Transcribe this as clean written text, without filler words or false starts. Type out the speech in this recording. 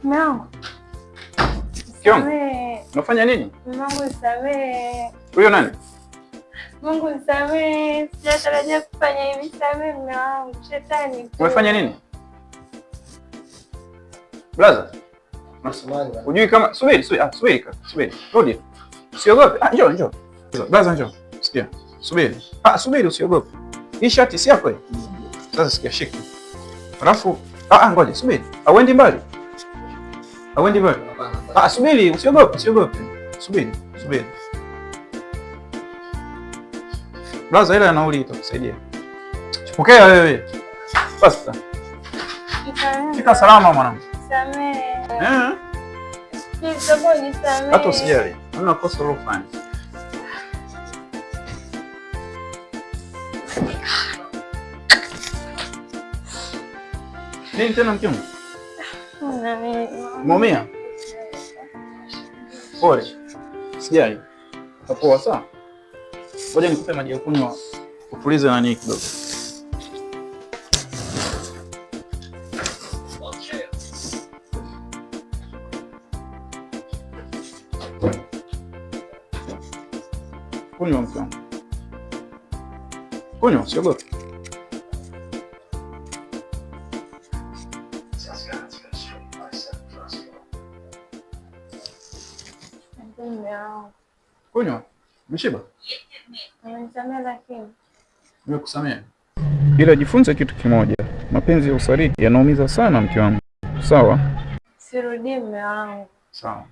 Mwanangu. Unafanya nini? Mungu nisamehe. Huyo nani? Mungu nisamehe. Sijatarajia kufanya hivi. Nisamehe mume wangu. Shetani. Umefanya nini? Blaza. Unajui kama subiri. Rudi. Usiogope. Njoo. Blaza njoo. Sikia. Subiri usiogope. Hii shati si yako. Sasa sikia shika. Alafu ngoja subiri. Auendi mbali. Subiri usiogope. Subiri. Blaza, ile nauli itakusaidia. Pokea wewe. Basta. Fika salama mwanangu. Samehe. Hata usijali. Hamna kosa ulofanya. Nini tena mkimu? Umeumia? Pole. Sijali. Hapo sawa. Ngoja nikupe maji ya kunywa utulize nani kidogo. Kunywa mkimu. Kunywa, usiogope. Kunywa. Umeshiba? Nimekusamehe. Ila jifunze kitu kimoja. Mapenzi ya usaliti yanaumiza sana mke wangu. Sawa? Sirudii mume wangu. Sawa.